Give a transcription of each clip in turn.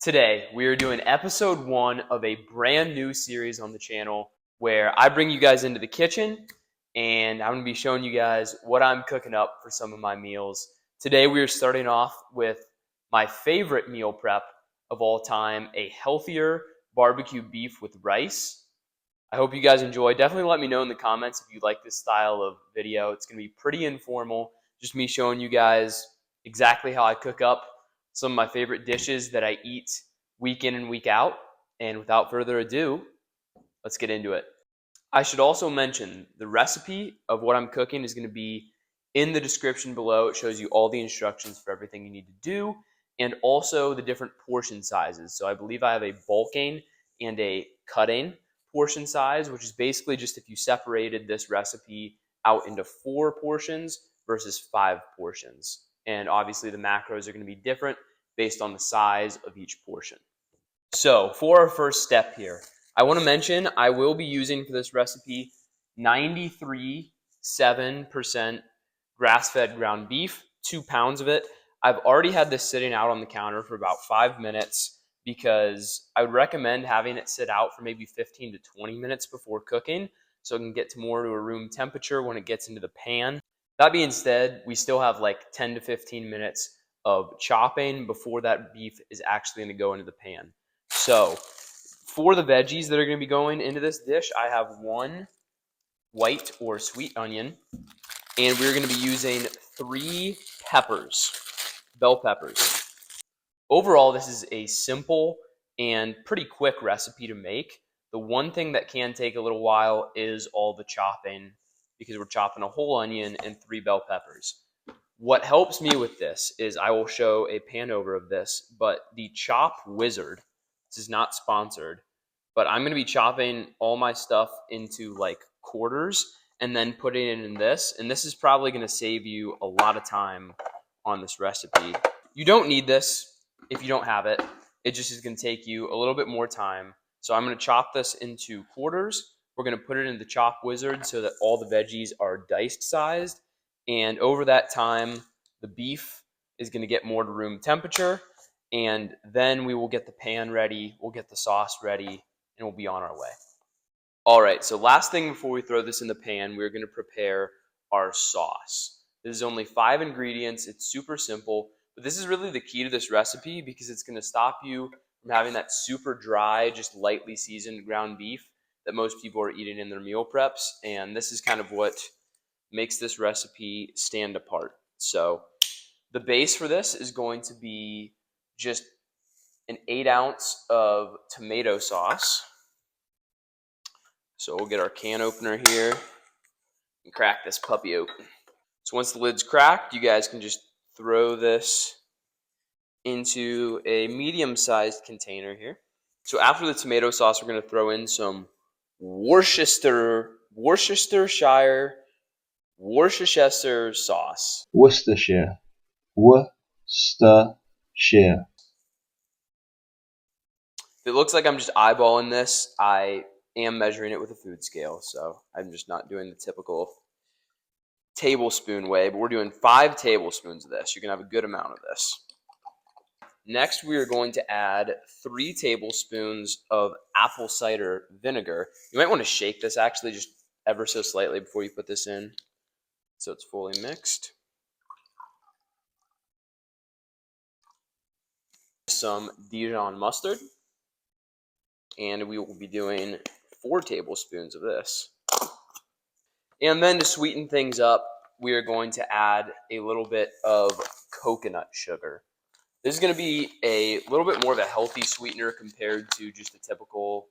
Today, we are doing episode 1 of a brand new series on the channel where I bring you guys into the kitchen and I'm going to be showing you guys what I'm cooking up for some of my meals. Today, we are starting off with my favorite meal prep of all time, a healthier barbecue beef with rice. I hope you guys enjoy. Definitely let me know in the comments if you like this style of video. It's going to be pretty informal, just me showing you guys exactly how I cook up some of my favorite dishes that I eat week in and week out. And without further ado, let's get into it. I should also mention the recipe of what I'm cooking is going to be in the description below. It shows you all the instructions for everything you need to do and also the different portion sizes. So I believe I have a bulking and a cutting portion size, which is basically just if you separated this recipe out into 4 portions versus 5 portions. And obviously the macros are going to be different based on the size of each portion. So for our first step here, I want to mention I will be using for this recipe 93.7% grass-fed ground beef, 2 pounds of it. I've already had this sitting out on the counter for about 5 minutes because I would recommend having it sit out for maybe 15 to 20 minutes before cooking so it can get more to a room temperature when it gets into the pan. That being said, we still have like 10 to 15 minutes of chopping before that beef is actually going to go into the pan. So for the veggies that are going to be going into this dish, I have 1 white or sweet onion, and we're going to be using 3 peppers, bell peppers. Overall, this is a simple and pretty quick recipe to make. The one thing that can take a little while is all the chopping because we're chopping a whole onion and 3 bell peppers. What helps me with this is I will show a pan over of this, but the Chop Wizard, this is not sponsored, but I'm going to be chopping all my stuff into like quarters and then putting it in this. And this is probably going to save you a lot of time on this recipe. You don't need this if you don't have it. It just is going to take you a little bit more time. So I'm going to chop this into quarters. We're going to put it in the Chop Wizard so that all the veggies are diced sized. And over that time, the beef is going to get more to room temperature. And then we will get the pan ready, we'll get the sauce ready, and we'll be on our way. All right, so last thing before we throw this in the pan, we're going to prepare our sauce. This is only 5 ingredients. It's super simple, but this is really the key to this recipe because it's going to stop you from having that super dry, just lightly seasoned ground beef that most people are eating in their meal preps. And this is kind of what makes this recipe stand apart. So the base for this is going to be just an 8 ounce of tomato sauce. So we'll get our can opener here and crack this puppy open. So once the lid's cracked, you guys can just throw this into a medium-sized container here. So after the tomato sauce, we're going to throw in some Worcestershire sauce. Worcestershire. It looks like I'm just eyeballing this. I am measuring it with a food scale, so I'm just not doing the typical tablespoon way, but we're doing 5 tablespoons of this. You're going to have a good amount of this. Next, we are going to add 3 tablespoons of apple cider vinegar. You might want to shake this actually just ever so slightly before you put this in so it's fully mixed. Some Dijon mustard. And we will be doing 4 tablespoons of this. And then to sweeten things up, we are going to add a little bit of coconut sugar. This is going to be a little bit more of a healthy sweetener compared to just a typical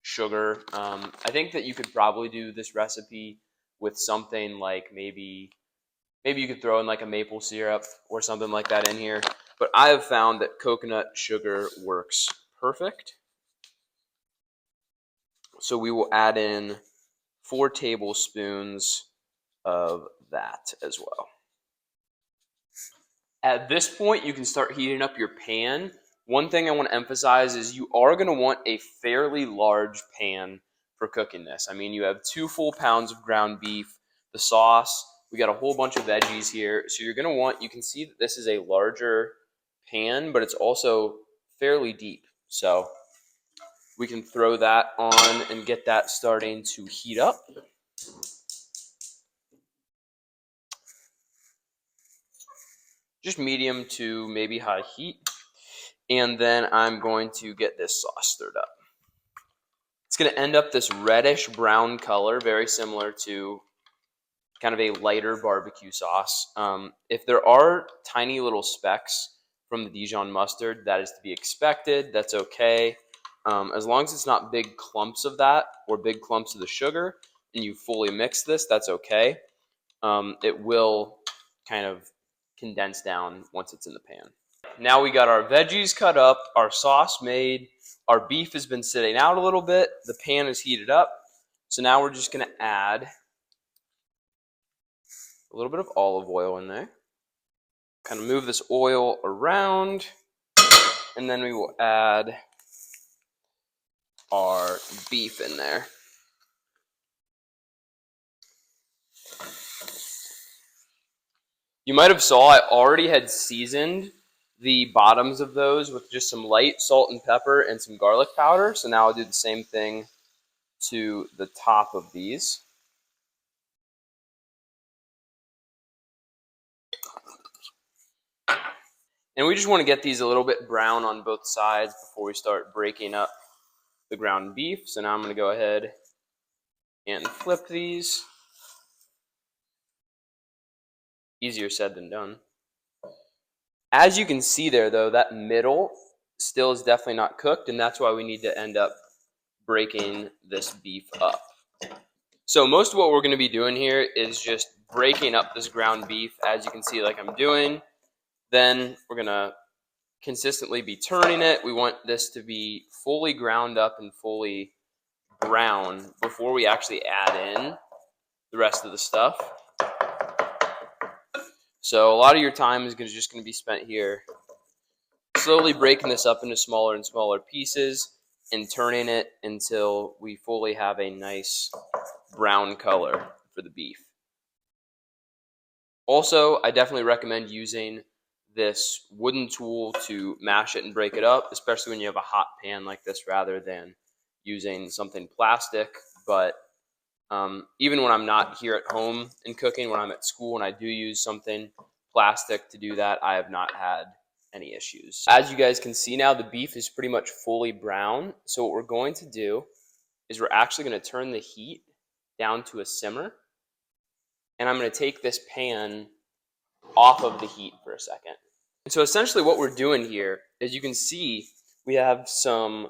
sugar. I think that you could probably do this recipe with something like maybe you could throw in like a maple syrup or something like that in here. But I have found that coconut sugar works perfect. So we will add in 4 tablespoons of that as well. At this point, you can start heating up your pan. One thing I want to emphasize is you are going to want a fairly large pan for cooking this. I mean, you have 2 full pounds of ground beef, the sauce, we got a whole bunch of veggies here. So you're going to want, you can see that this is a larger pan, but it's also fairly deep. So we can throw that on and get that starting to heat up. Just medium to maybe high heat. And then I'm going to get this sauce stirred up. It's going to end up this reddish brown color, very similar to kind of a lighter barbecue sauce. If there are tiny little specks from the Dijon mustard, that is to be expected. That's okay. As long as it's not big clumps of that or big clumps of the sugar and you fully mix this, that's okay. It will kind of condense down once it's in the pan. Now we got our veggies cut up, our sauce made, our beef has been sitting out a little bit, the pan is heated up. So now we're just going to add a little bit of olive oil in there. Kind of move this oil around, and then we will add our beef in there. You might have saw I already had seasoned the bottoms of those with just some light salt and pepper and some garlic powder. So now I'll do the same thing to the top of these. And we just want to get these a little bit brown on both sides before we start breaking up the ground beef. So now I'm going to go ahead and flip these. Easier said than done. As you can see there, though, that middle still is definitely not cooked, and that's why we need to end up breaking this beef up. So most of what we're going to be doing here is just breaking up this ground beef, as you can see like I'm doing. Then we're going to consistently be turning it. We want this to be fully ground up and fully brown before we actually add in the rest of the stuff. So a lot of your time is just going to be spent here slowly breaking this up into smaller and smaller pieces and turning it until we fully have a nice brown color for the beef. Also, I definitely recommend using this wooden tool to mash it and break it up, especially when you have a hot pan like this rather than using something plastic. But even when I'm not here at home and cooking, when I'm at school and I do use something plastic to do that, I have not had any issues. As you guys can see now, the beef is pretty much fully brown. So what we're going to do is we're actually going to turn the heat down to a simmer. And I'm going to take this pan off of the heat for a second. And so essentially what we're doing here is you can see we have some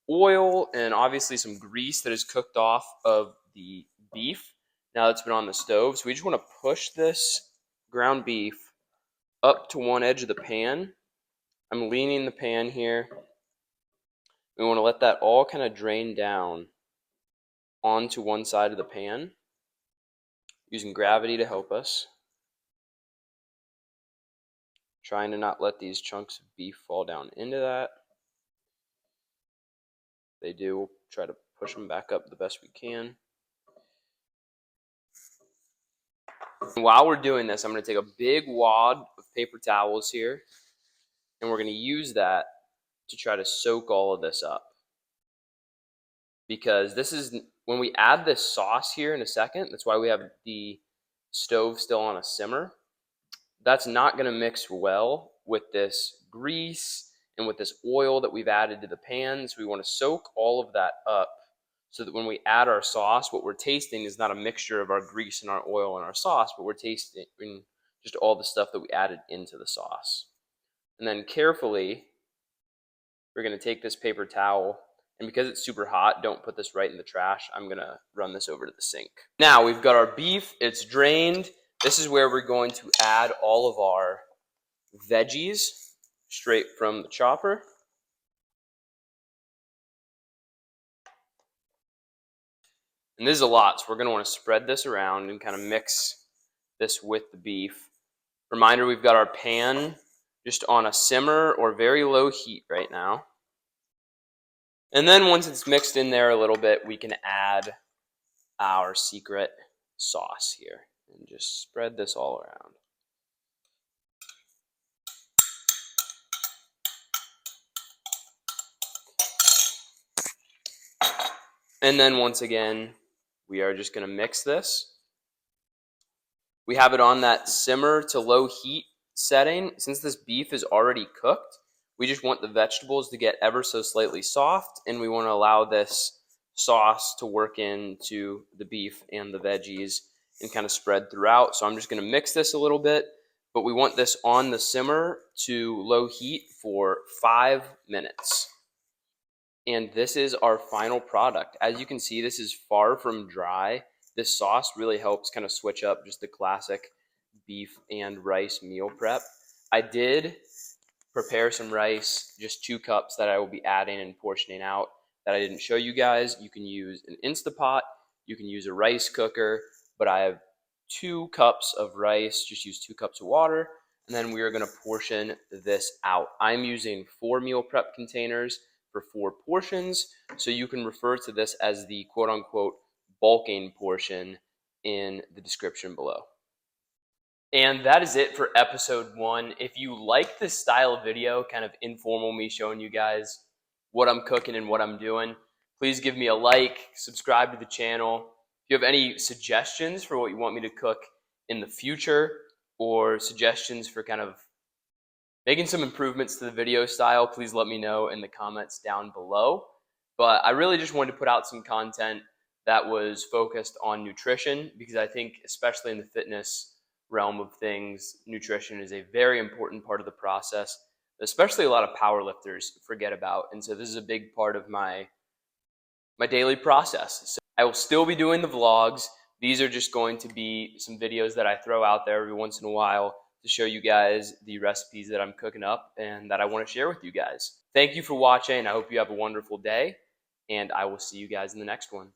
oil and obviously some grease that is cooked off of the beef now that it's been on the stove. So we just want to push this ground beef up to one edge of the pan. I'm leaning the pan here. We want to let that all kind of drain down onto one side of the pan, using gravity to help us. Trying to not let these chunks of beef fall down into that. They do. We'll try to push them back up the best we can. And while we're doing this, I'm going to take a big wad of paper towels here, and we're going to use that to try to soak all of this up. Because this is, when we add this sauce here in a second, that's why we have the stove still on a simmer. That's not going to mix well with this grease and with this oil that we've added to the pan. So we want to soak all of that up so that when we add our sauce, what we're tasting is not a mixture of our grease and our oil and our sauce, but we're tasting just all the stuff that we added into the sauce. And then carefully, we're going to take this paper towel, and because it's super hot, don't put this right in the trash. I'm going to run this over to the sink. Now we've got our beef, it's drained. This is where we're going to add all of our veggies straight from the chopper. And this is a lot, so we're going to want to spread this around and kind of mix this with the beef. Reminder, we've got our pan just on a simmer or very low heat right now. And then once it's mixed in there a little bit, we can add our secret sauce here and just spread this all around. And then once again, we are just going to mix this. We have it on that simmer to low heat setting. Since this beef is already cooked, we just want the vegetables to get ever so slightly soft, and we want to allow this sauce to work into the beef and the veggies and kind of spread throughout. So I'm just going to mix this a little bit, but we want this on the simmer to low heat for 5 minutes. And this is our final product. As you can see, this is far from dry. This sauce really helps kind of switch up just the classic beef and rice meal prep. I did prepare some rice, just 2 cups that I will be adding and portioning out that I didn't show you guys. You can use an Instapot, you can use a rice cooker, but I have 2 cups of rice, just use 2 cups of water, and then we are going to portion this out. I'm using 4 meal prep containers for 4 portions, so you can refer to this as the quote unquote bulking portion in the description below. And that is it for episode 1. If you like this style of video, kind of informal, me showing you guys what I'm cooking and what I'm doing, please give me a like, subscribe to the channel. If you have any suggestions for what you want me to cook in the future, or suggestions for kind of making some improvements to the video style, please let me know in the comments down below. But I really just wanted to put out some content that was focused on nutrition, because I think, especially in the fitness realm of things, nutrition is a very important part of the process, especially a lot of power lifters forget about. And so this is a big part of my daily process. So I will still be doing the vlogs. These are just going to be some videos that I throw out there every once in a while to show you guys the recipes that I'm cooking up and that I want to share with you guys. Thank you for watching. I hope you have a wonderful day, and I will see you guys in the next one.